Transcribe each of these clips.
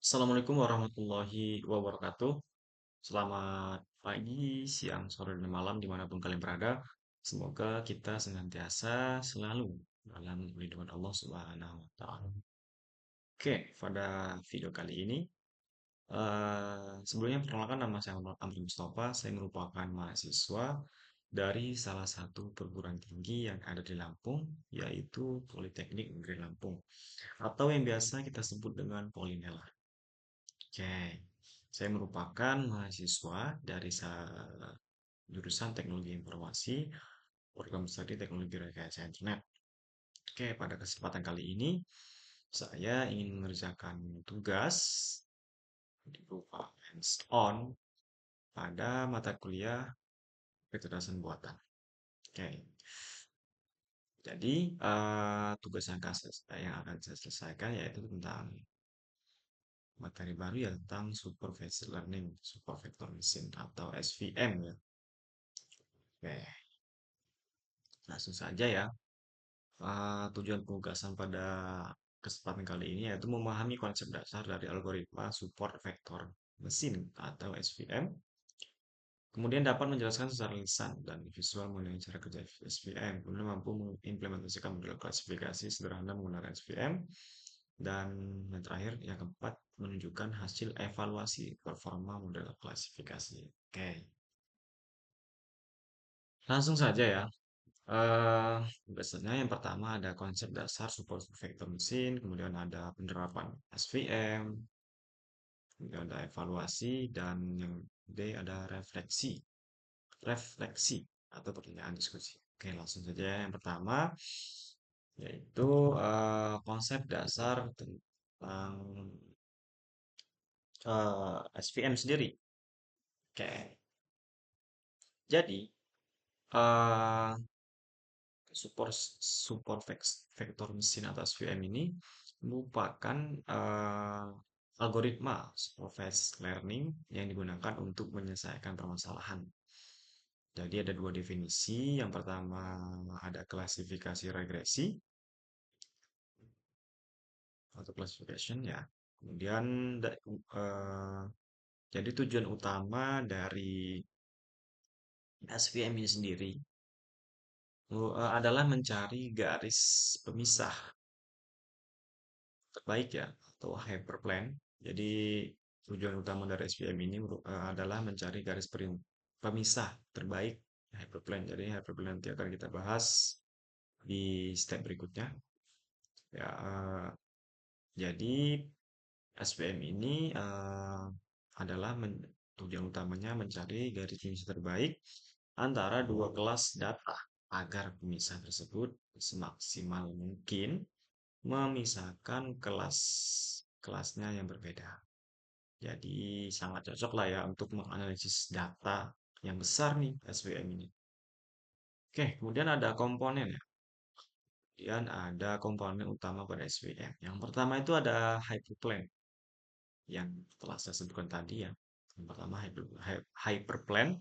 Assalamualaikum warahmatullahi wabarakatuh. Selamat pagi, siang, sore, dan malam dimanapun kalian berada. Semoga kita senantiasa selalu dalam lindungan Allah Subhanahu wa Ta'ala. Oke, pada video kali ini, sebelumnya perkenalkan nama saya Amri Mustafa. Saya merupakan mahasiswa dari salah satu perguruan tinggi yang ada di Lampung, yaitu Politeknik Negeri Lampung, atau yang biasa kita sebut dengan Polinela. Oke, saya merupakan mahasiswa dari jurusan Teknologi Informasi, program studi Teknologi Rekayasa Internet. Oke, pada kesempatan kali ini saya ingin mengerjakan tugas berupa hands-on pada mata kuliah kecerdasan buatan. Oke, jadi tugas yang akan saya selesaikan yaitu tentang materi baru ya tentang Supervised Learning, Supervector Machine atau SVM ya. Oke, langsung saja ya. Tujuan penugasan pada kesempatan kali ini yaitu memahami konsep dasar dari algoritma support vektor mesin atau SVM, kemudian dapat menjelaskan secara lisan dan visual mengenai cara kerja SVM, kemudian mampu mengimplementasikan model klasifikasi sederhana menggunakan SVM, dan yang terakhir, yang keempat, menunjukkan hasil evaluasi performa model klasifikasi. Oke, langsung saja ya. Eh, Biasanya yang pertama ada konsep dasar support vector mesin, kemudian ada penerapan SVM, kemudian ada evaluasi, dan yang D ada refleksi, refleksi atau pertanyaan diskusi. Oke, langsung saja yang pertama yaitu konsep dasar tentang SVM sendiri. Oke, jadi eh, support support vektor mesin atau SVM ini merupakan eh, algoritma supervised learning yang digunakan untuk menyelesaikan permasalahan. Jadi ada dua definisi. Yang pertama ada klasifikasi regresi atau classification ya. Kemudian eh, jadi tujuan utama dari SVM ini sendiri adalah mencari garis pemisah terbaik ya atau hyperplane. Jadi tujuan utama dari SVM ini adalah mencari garis pemisah terbaik hyperplane. Jadi hyperplane nanti akan kita bahas di step berikutnya. Ya, jadi SVM ini adalah tujuan utamanya mencari garis pemisah terbaik antara dua kelas data agar pemisah tersebut semaksimal mungkin memisahkan kelasnya yang berbeda. Jadi sangat cocok lah ya untuk menganalisis data yang besar nih SVM ini. Oke, kemudian ada komponen ya. Kemudian ada komponen utama pada SVM. Yang pertama itu ada hyperplane yang telah saya sebutkan tadi ya. Yang pertama hyperplane,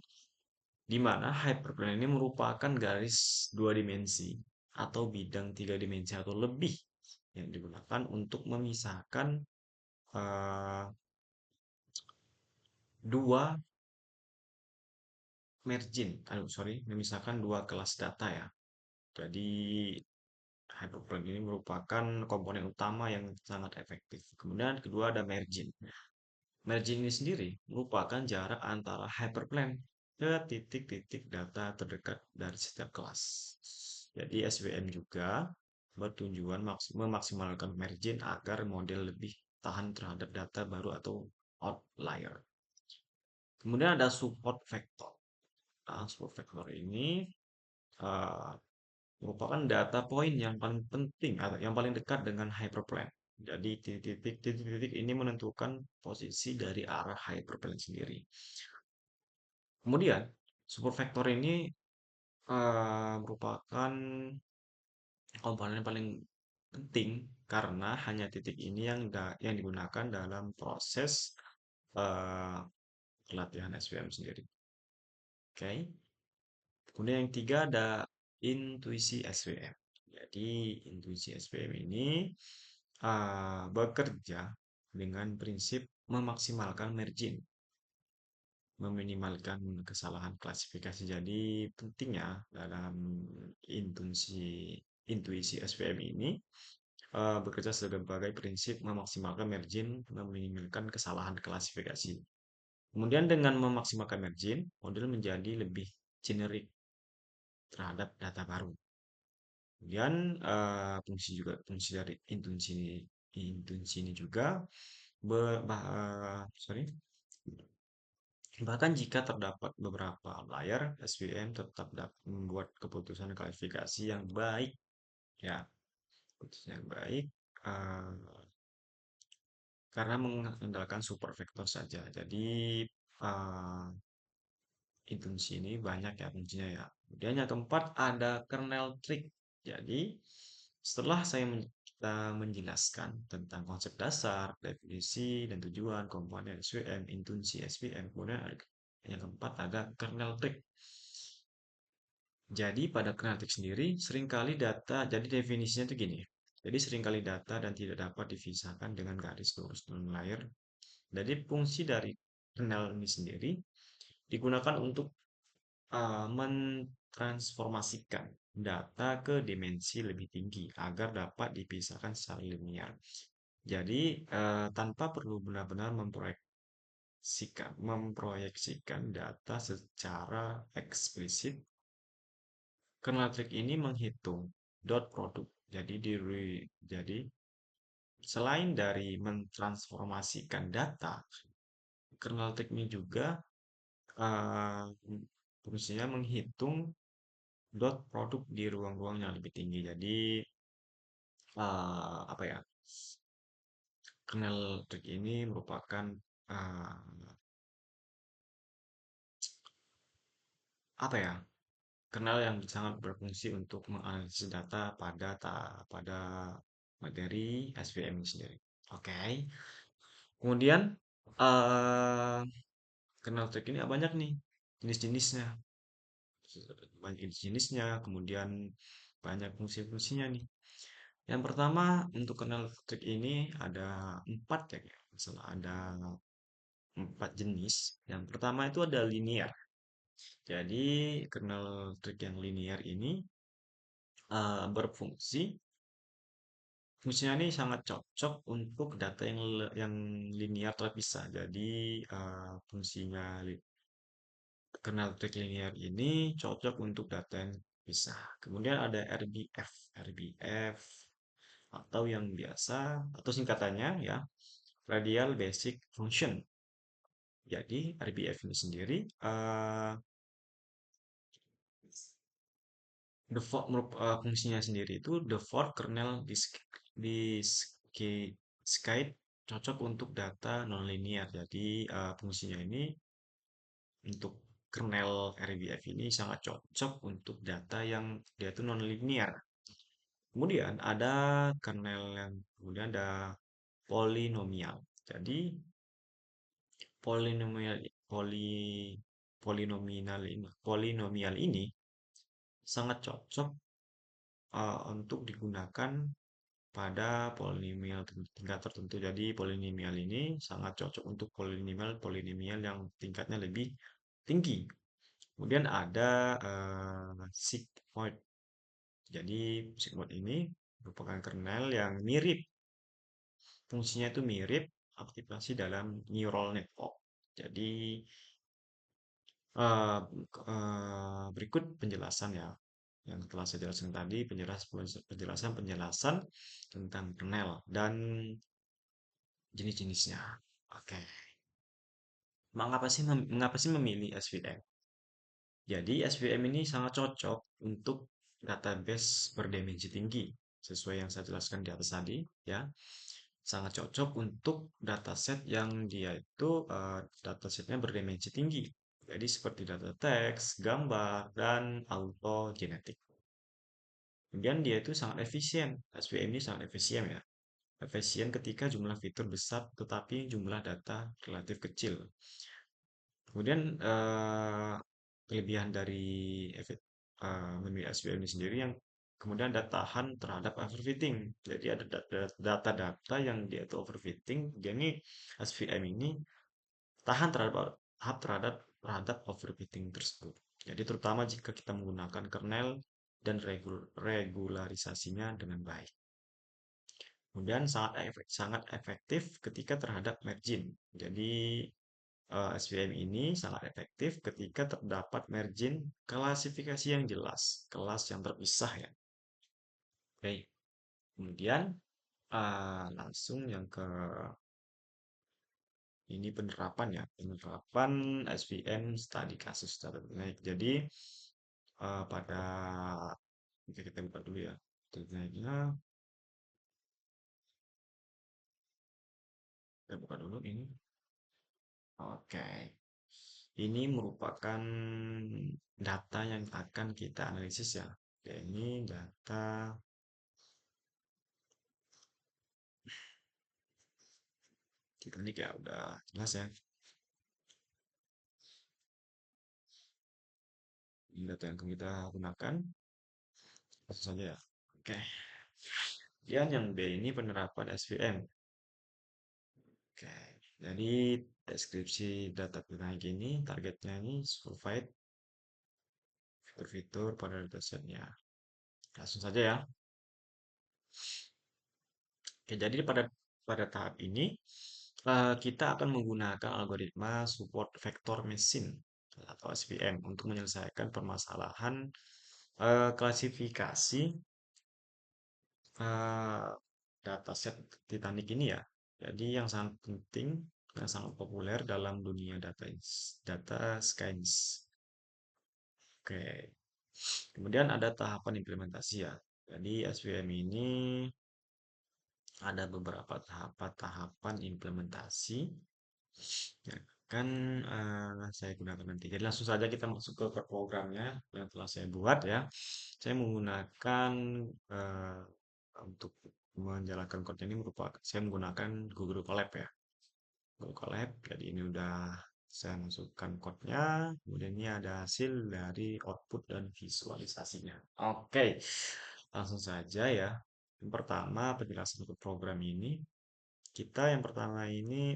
di mana hyperplane ini merupakan garis dua dimensi atau bidang tiga dimensi atau lebih yang digunakan untuk memisahkan eh, dua memisahkan dua kelas data ya. Jadi hyperplane ini merupakan komponen utama yang sangat efektif. Kemudian kedua ada margin. Margin ini sendiri merupakan jarak antara hyperplane ke titik-titik data terdekat dari setiap kelas. Jadi SVM juga bertujuan memaksimalkan margin agar model lebih tahan terhadap data baru atau outlier. Kemudian ada support vector. Nah, support vector ini uh, merupakan data point yang paling penting atau yang paling dekat dengan hyperplane. Jadi titik-titik ini menentukan posisi dari arah hyperplane sendiri. Kemudian support vector ini merupakan komponen yang paling penting karena hanya titik ini yang digunakan dalam proses uh, pelatihan SVM sendiri. Oke. Okay. Kemudian yang tiga ada intuisi SVM. Jadi intuisi SVM ini bekerja dengan prinsip memaksimalkan margin, meminimalkan kesalahan klasifikasi. Jadi pentingnya dalam intuisi SVM ini bekerja sebagai prinsip memaksimalkan margin, meminimalkan kesalahan klasifikasi. Kemudian dengan memaksimalkan margin, model menjadi lebih generik terhadap data baru. Kemudian fungsi dari intuisi ini juga sorry, bahkan jika terdapat beberapa outlier, SVM tetap dapat membuat keputusan klasifikasi yang baik, ya, keputusan yang baik eh, karena mengandalkan supervektor saja. Jadi eh, intuisi ini banyak ya fungsinya ya. Kemudian yang keempat ada kernel trick. Jadi setelah kita menjelaskan tentang konsep dasar, definisi, dan tujuan komponen SVM, intuisi SVM, kemudian yang keempat ada kernel trick. Jadi pada kernel trick sendiri, seringkali data, jadi definisinya itu gini. Jadi seringkali data dan tidak dapat dipisahkan dengan garis lurus non-linear. Jadi fungsi dari kernel ini sendiri digunakan untuk mentransformasikan data ke dimensi lebih tinggi agar dapat dipisahkan secara linear. Jadi, tanpa perlu benar-benar memproyeksikan data secara eksplisit, kernel trick ini menghitung dot product. Jadi selain dari mentransformasikan data, kernel trick ini juga uh, fungsinya menghitung dot produk di ruang-ruang yang lebih tinggi. Jadi apa ya? Kernel trick ini merupakan uh, apa ya? Kernel yang sangat berfungsi untuk menganalisis data pada materi SVM ini sendiri. Oke. Kemudian uh, kernel trick ini banyak nih jenis-jenisnya. Banyak jenis-jenisnya, kemudian banyak fungsi-fungsinya nih. Yang pertama untuk kernel trick ini ada empat ya, misalnya ada empat jenis. Yang pertama itu ada linear. Jadi kernel trick yang linear ini berfungsi. Fungsinya ini sangat cocok untuk data yang linear terpisah. Jadi fungsinya kernel trick linear ini cocok untuk data yang terpisah. Kemudian ada RBF. RBF atau yang biasa atau singkatannya ya Radial Basic Function. Jadi RBF ini sendiri fungsinya sendiri itu default kernel disk cocok untuk data nonlinear. Jadi fungsinya ini untuk kernel RBF ini sangat cocok untuk data yang dia itu nonlinear. Kemudian ada kernel yang kemudian ada polinomial. Jadi polinomial poli polinomial ini sangat cocok untuk digunakan pada polinomial tingkat tertentu. Jadi polinomial ini sangat cocok untuk polinomial yang tingkatnya lebih tinggi. Kemudian ada sigmoid. Jadi sigmoid ini merupakan kernel yang mirip, fungsinya itu mirip aktivasi dalam neural network. Jadi eh, berikut penjelasan ya yang telah saya jelaskan tadi, penjelasan tentang kernel dan jenis-jenisnya. Oke, mengapa sih memilih SVM? Jadi SVM ini sangat cocok untuk database berdimensi tinggi, sesuai yang saya jelaskan di atas tadi, ya. Sangat cocok untuk dataset yang dia itu datasetnya berdimensi tinggi. Jadi seperti data teks, gambar, dan auto genetik. Kemudian dia itu sangat efisien. SVM ini sangat efisien ya. Efisien ketika jumlah fitur besar tetapi jumlah data relatif kecil. Kemudian kelebihan dari memilih SVM ini sendiri yang Kemudian ada tahan terhadap overfitting. Jadi ada data-data yang dia itu overfitting. Dia ini SVM ini tahan terhadap overfitting tersebut. Jadi terutama jika kita menggunakan kernel dan regularisasinya dengan baik. Kemudian sangat efektif ketika terhadap margin. Jadi SVM ini sangat efektif ketika terdapat margin klasifikasi yang jelas, kelas yang terpisah ya. Oke, kemudian langsung yang ke ini penerapan ya, penerapan SVM study kasus data naik. Jadi pada oke, kita buka dulu ya. Naiknya kita buka dulu ini. Oke, ini merupakan data yang akan kita analisis ya. Oke, ini data Titanic ya, udah jelas ya. Ini data yang kita gunakan, langsung saja ya. Oke, kemudian yang B ini penerapan SVM. Oke, jadi deskripsi data Titanic ini, targetnya ini provide fitur-fitur pada datasetnya. Langsung saja ya. Oke, jadi pada pada tahap ini kita akan menggunakan algoritma support vector machine atau SVM untuk menyelesaikan permasalahan klasifikasi eh, dataset Titanic ini ya. Jadi yang sangat penting, yang sangat populer dalam dunia data science. Oke. Kemudian ada tahapan implementasi ya. Jadi SVM ini ada beberapa tahapan implementasi yang akan saya gunakan nanti. Jadi langsung saja kita masuk ke programnya yang telah saya buat ya. Saya menggunakan eh, untuk menjalankan code ini merupakan saya menggunakan Google Colab ya. Google Colab. Jadi ini udah saya masukkan code-nya. Kemudian ini ada hasil dari output dan visualisasinya. Oke, langsung saja ya. Yang pertama penjelasan untuk program ini. Kita yang pertama ini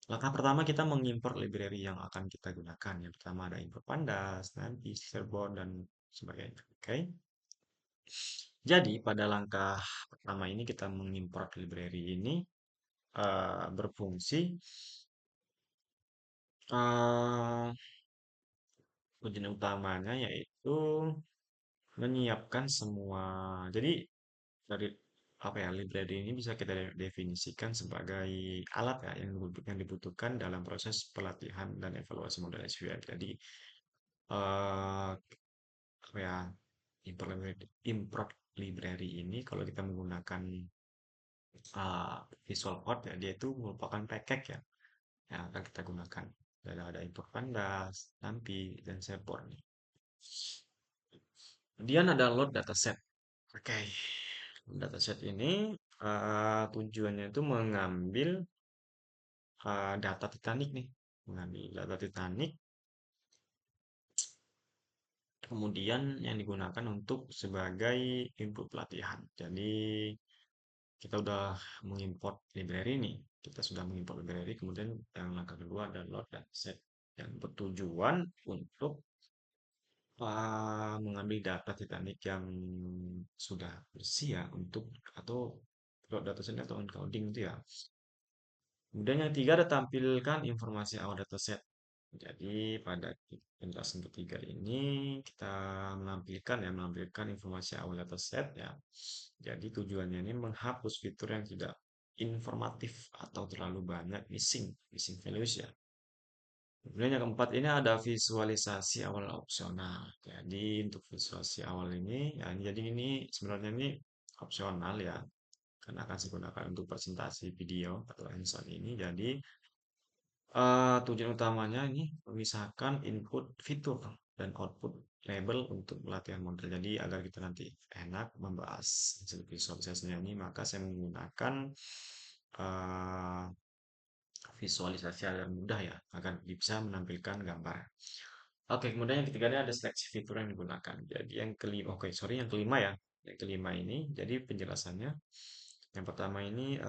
langkah pertama kita mengimport library yang akan kita gunakan. Yang pertama ada import pandas, nanti Sherborne dan sebagainya. Oke. Jadi pada langkah pertama ini kita mengimport library ini berfungsi eh tujuan utamanya yaitu menyiapkan semua. Jadi dari apa ya library ini bisa kita definisikan sebagai alat ya yang dibutuhkan dalam proses pelatihan dan evaluasi model SQL. Jadi eh apa ya import library ini kalau kita menggunakan Visual Code ya dia itu merupakan package ya yang akan kita gunakan. Ada import pandas, NumPy, dan Seaborn. Kemudian ada load dataset. Oke, dataset ini tujuannya itu mengambil data Titanic nih, mengambil data Titanic, kemudian yang digunakan untuk sebagai input pelatihan. Jadi kita udah mengimport library nih, kita sudah mengimport library, kemudian yang langkah kedua ada load dataset yang bertujuan untuk mengambil data Titanic yang sudah bersih ya untuk atau load dataset atau encoding itu ya. Kemudian yang ketiga ada tampilkan informasi awal dataset. Jadi pada penjelasan ketiga ini kita menampilkan informasi awal dataset ya. Jadi tujuannya ini menghapus fitur yang tidak informatif atau terlalu banyak missing values ya. Kemudian yang keempat ini ada visualisasi awal opsional. Jadi untuk visualisasi awal ini, ya jadi ini sebenarnya ini opsional ya, karena akan saya gunakan untuk presentasi video atau hands-on ini. Jadi tujuan utamanya ini memisahkan input fitur dan output label untuk pelatihan model. Jadi agar kita nanti enak membahas hasil visualisasinya ini, maka saya menggunakan eh, visualisasi agar mudah ya, agar bisa menampilkan gambar. Oke, kemudian yang ketiganya ada seleksi fitur yang digunakan. Jadi yang kelima, oke, sorry, yang kelima ya. Yang kelima ini, jadi penjelasannya. Yang pertama ini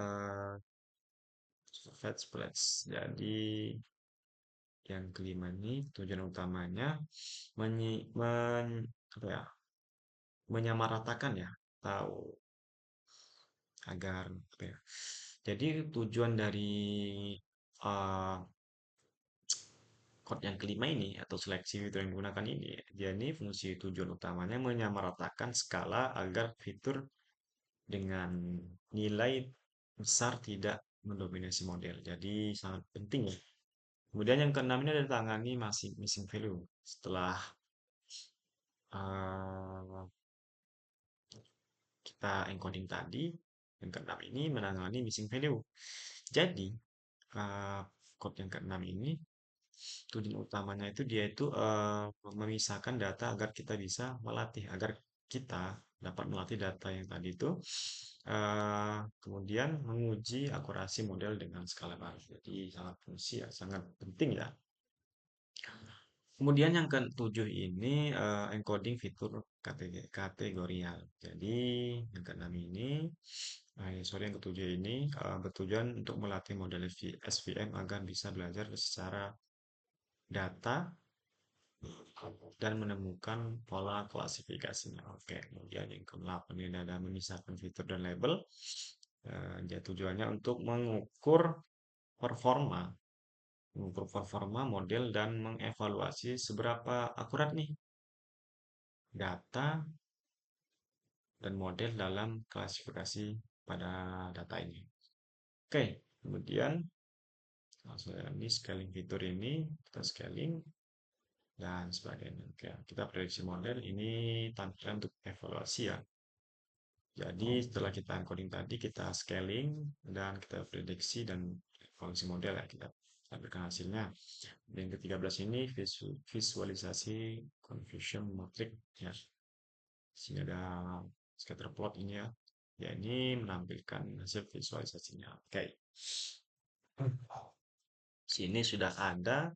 fat spreads. Jadi yang kelima ini tujuan utamanya apa ya, menyamaratakan ya, tahu agar apa ya. Jadi tujuan dari uh, code yang kelima ini atau seleksi fitur yang digunakan ini, dia ini fungsi tujuan utamanya menyamaratakan skala agar fitur dengan nilai besar tidak mendominasi model. Jadi sangat penting ya. Kemudian yang keenam ini ada tangani masih missing value. Setelah uh, kita encoding tadi, yang keenam ini menangani missing value. Jadi uh, code yang keenam ini tujuan utamanya itu dia itu memisahkan data agar kita bisa melatih, agar kita dapat melatih data yang tadi itu, kemudian menguji akurasi model dengan skala baru. Jadi sangat fungsi ya, sangat penting ya. Kemudian yang ketujuh ini encoding fitur kategorial. Jadi yang keenam ini, sorry, yang ketujuh ini bertujuan untuk melatih model SVM agar bisa belajar secara data dan menemukan pola klasifikasinya. Oke, kemudian yang ke-8 ini ada memisahkan fitur dan label. Ya, tujuannya untuk performa, mengukur performa model dan mengevaluasi seberapa akurat nih data dan model dalam klasifikasi pada data ini. Oke, kemudian langsung ini scaling fitur ini kita scaling dan sebagainya. Oke, kita prediksi model ini tampilan untuk evaluasi ya. Jadi setelah kita encoding tadi, kita scaling dan kita prediksi dan evaluasi model ya, kita tampilkan hasilnya. Dan yang ke-13 ini visualisasi confusion matrix ya. Sini ada scatter plot ini ya. Ya ini menampilkan hasil visualisasinya. Oke. Sini sudah ada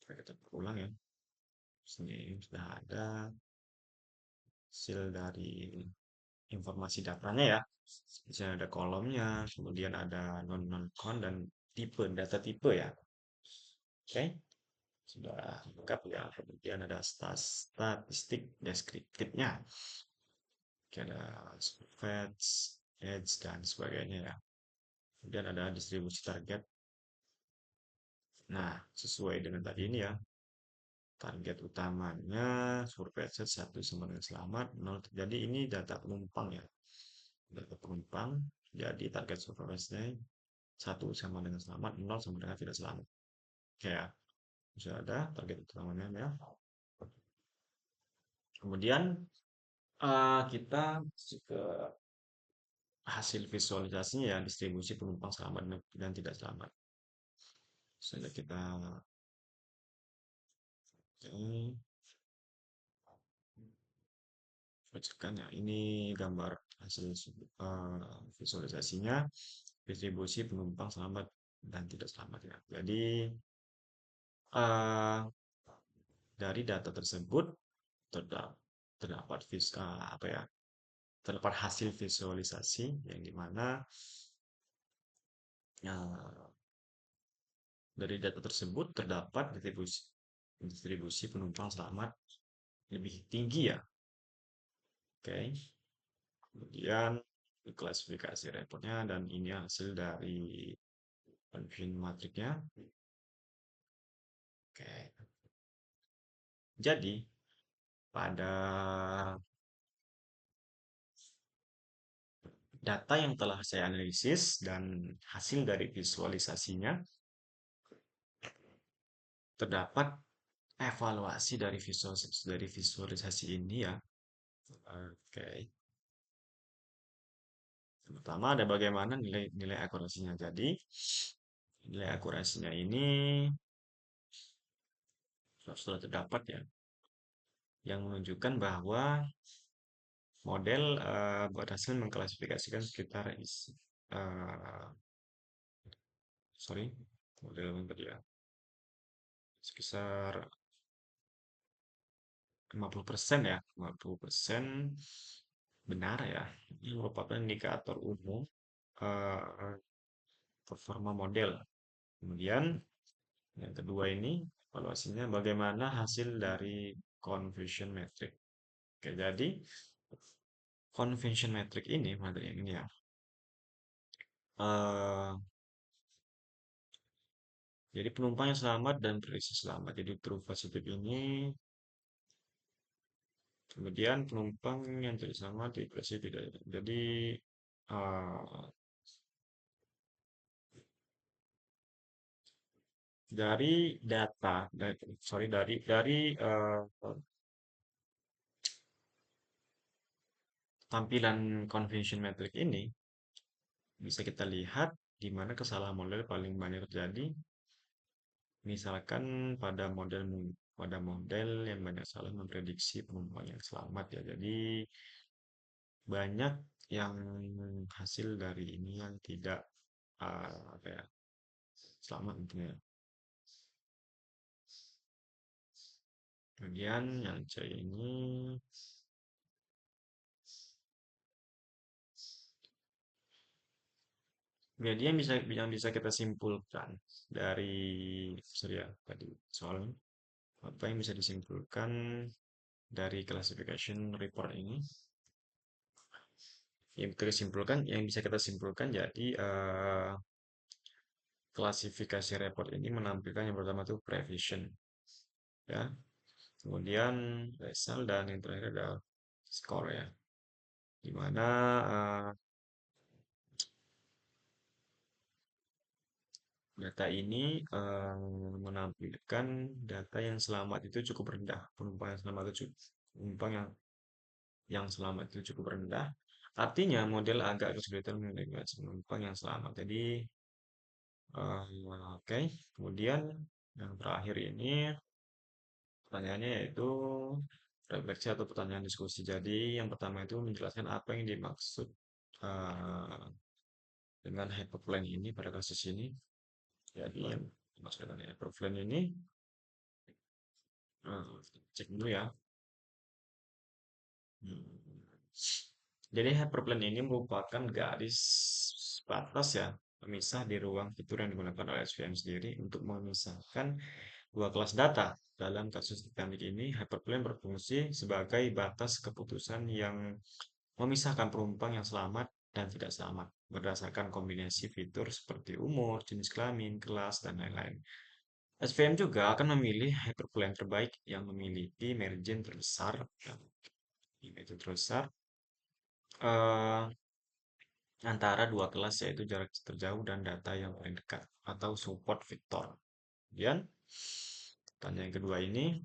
kita ulang ya. Sini sudah ada hasil dari informasi datanya ya. Di sini ada kolomnya, kemudian ada non-non count dan tipe, data tipe ya. Oke, sudah lengkap ya. Kemudian ada statistik deskriptifnya. Oke, ada facts, edge, dan sebagainya ya. Kemudian ada distribusi target. Nah, sesuai dengan tadi ini ya, target utamanya survei set 1 sama dengan selamat, 0. Jadi ini data penumpang ya. Data penumpang, jadi target survei 1 sama dengan selamat, 0 sama dengan tidak selamat. Oke ya, sudah ada target utamanya ya. Kemudian kita ke hasil visualisasinya ya, distribusi penumpang selamat dan tidak selamat. Sudah kita bacakan ya. Ini gambar hasil visualisasinya, distribusi penumpang selamat dan tidak selamat ya. Jadi uh, dari data tersebut terdapat apa ya, terdapat hasil visualisasi yang dimana dari data tersebut terdapat distribusi penumpang selamat lebih tinggi ya. Oke, kemudian klasifikasi reportnya dan ini hasil dari confusion matrixnya. Oke, jadi pada data yang telah saya analisis dan hasil dari visualisasinya, terdapat evaluasi dari visualisasi ini ya. Oke. Pertama ada bagaimana nilai akurasinya. Jadi nilai akurasinya ini sudah terdapat ya, yang menunjukkan bahwa model berhasil mengklasifikasikan sekitar sorry model yang tadi ya, sekitar 50% ya, 50% benar ya. Ini merupakan indikator umum eh, performa model. Kemudian yang kedua ini evaluasinya bagaimana hasil dari confusion metric. Oke, jadi confusion metric ini materi yang ini ya. eh jadi penumpang yang selamat dan prediksi selamat. Jadi true positif ini, kemudian penumpang yang tidak selamat diprediksi tidak. Jadi eh, dari data, sorry dari tampilan confusion metric ini bisa kita lihat di mana kesalahan model paling banyak terjadi. Misalkan pada model yang banyak salah memprediksi penumpang yang selamat ya. Jadi banyak yang hasil dari ini yang tidak apa ya, selamat tentunya. Kemudian yang C ini, jadi yang bisa kita simpulkan dari sorry ya tadi soal apa yang bisa disimpulkan dari classification report ini, yang bisa kita simpulkan jadi klasifikasi report ini menampilkan yang pertama itu prevision ya, kemudian result, dan yang terakhir adalah score ya, dimana data ini menampilkan data yang selamat itu cukup rendah, penumpang yang selamat itu cukup rendah, artinya model agak kesulitan mendeteksi penumpang yang selamat. Jadi oke. Kemudian yang terakhir ini pertanyaannya yaitu refleksi atau pertanyaan diskusi. Jadi yang pertama itu menjelaskan apa yang dimaksud eh, dengan hyperplane ini pada kasus ini. Jadi yang dimaksud dengan hyperplane ini, cek dulu ya. Hmm. Jadi hyperplane ini merupakan garis batas ya, pemisah di ruang fitur yang digunakan oleh SVM sendiri untuk memisahkan dua kelas data. Dalam kasus Titanic ini, hyperplane berfungsi sebagai batas keputusan yang memisahkan penumpang yang selamat dan tidak selamat berdasarkan kombinasi fitur seperti umur, jenis kelamin, kelas, dan lain-lain. SVM juga akan memilih hyperplane terbaik yang memiliki margin terbesar, ya, margin terbesar eh, antara dua kelas, yaitu jarak terjauh dan data yang paling dekat atau support vector. Kemudian, tanya yang kedua ini,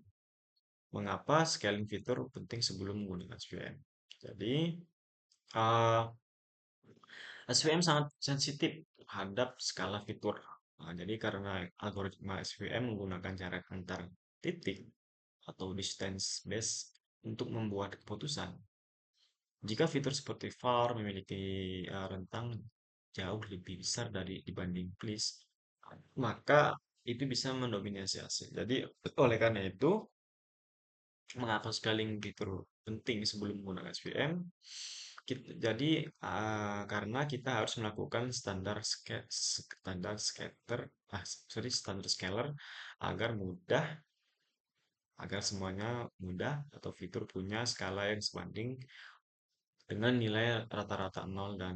mengapa scaling fitur penting sebelum menggunakan SVM? Jadi, eh, SVM sangat sensitif terhadap skala fitur. Nah, jadi karena algoritma SVM menggunakan jarak antar titik atau distance base untuk membuat keputusan. Jika fitur seperti var memiliki rentang jauh lebih besar dibanding please, maka itu bisa mendominasi hasil. Jadi oleh karena itu, mengapa scaling fitur penting sebelum menggunakan SVM? Jadi karena kita harus melakukan standar scaler agar mudah, agar semuanya mudah atau fitur punya skala yang sebanding dengan nilai rata-rata nol dan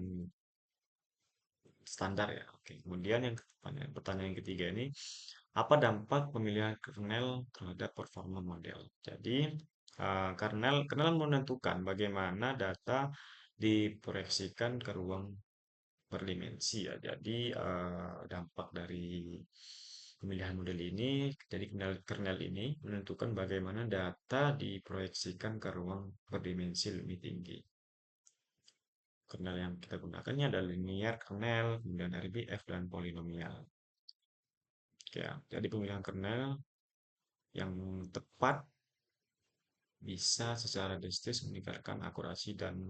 standar ya. Oke. Kemudian pertanyaan yang ketiga ini, apa dampak pemilihan kernel terhadap performa model? Jadi kernel menentukan bagaimana data diproyeksikan ke ruang berdimensi ya. Jadi dampak dari pemilihan model ini, jadi kernel ini menentukan bagaimana data diproyeksikan ke ruang berdimensi lebih tinggi. Kernel yang kita gunakannya adalah linear kernel, kemudian RBF, dan polinomial. Ya, jadi pemilihan kernel yang tepat bisa secara drastis meningkatkan akurasi dan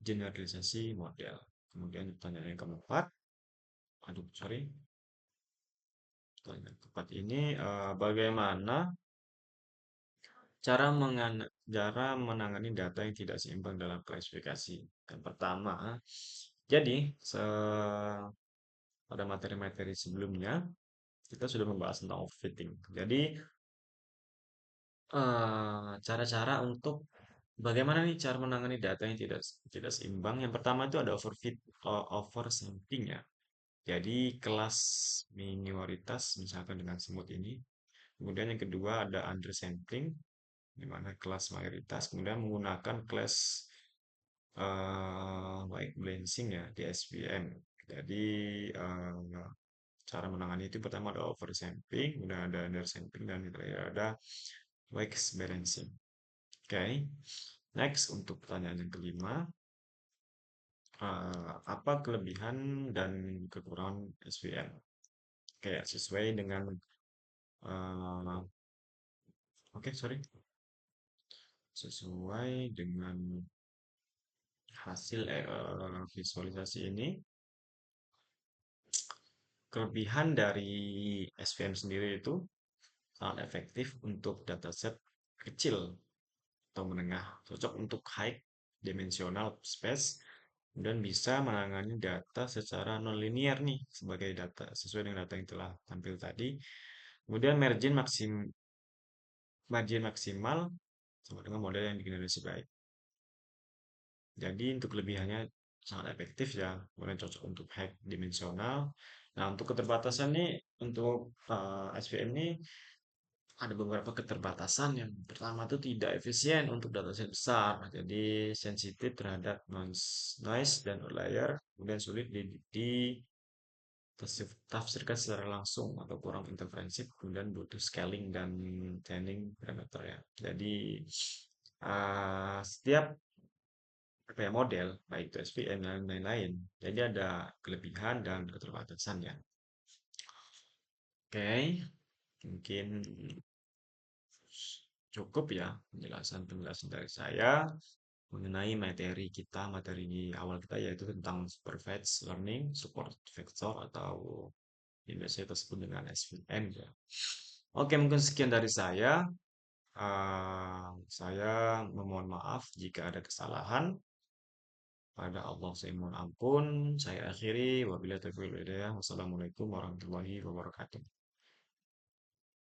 generalisasi model. Kemudian pertanyaan yang keempat, aduh sorry, Pertanyaan keempat ini, bagaimana cara menangani data yang tidak seimbang dalam klasifikasi? Yang pertama, jadi pada materi-materi sebelumnya kita sudah membahas tentang overfitting. Jadi cara-cara untuk bagaimana nih cara menangani data yang tidak tidak seimbang? Yang pertama itu ada oversampling ya. Jadi kelas minoritas misalkan dengan semut ini. Kemudian yang kedua ada undersampling di mana kelas mayoritas. Kemudian menggunakan kelas white balancing ya di SVM. Jadi cara menangani itu pertama ada oversampling, kemudian ada undersampling dan yang terakhir ada white balancing. Oke. Next untuk pertanyaan yang kelima, apa kelebihan dan kekurangan SVM? Kayak sesuai dengan oke, sorry, sesuai dengan hasil visualisasi ini, kelebihan dari SVM sendiri itu sangat efektif untuk dataset kecil atau menengah, cocok untuk high dimensional space, dan bisa menangani data secara nonlinear nih sebagai data sesuai dengan data yang telah tampil tadi. Kemudian margin maksimal sama dengan model yang digenerasi baik. Jadi untuk kelebihannya sangat efektif ya, kemudian cocok untuk high dimensional. Nah untuk keterbatasan nih, untuk SVM ini ada beberapa keterbatasan. Yang pertama itu tidak efisien untuk dataset besar, jadi sensitif terhadap noise dan outlier, kemudian sulit ditafsirkan secara langsung atau kurang interferensif, kemudian butuh scaling dan training parameter ya. Jadi setiap apa ya, model baik itu SVM dan lain-lain, jadi ada kelebihan dan keterbatasan ya. Oke, mungkin cukup ya penjelasan dari saya mengenai materi awal kita yaitu tentang supervised learning, support vector atau yang biasa kita sebut dengan SVM ya. Oke, mungkin sekian dari saya. Saya memohon maaf jika ada kesalahan. Pada Allah saya mohon ampun. Saya akhiri. Wabillahi taufiq wal hidayah. Wassalamualaikum warahmatullahi wabarakatuh.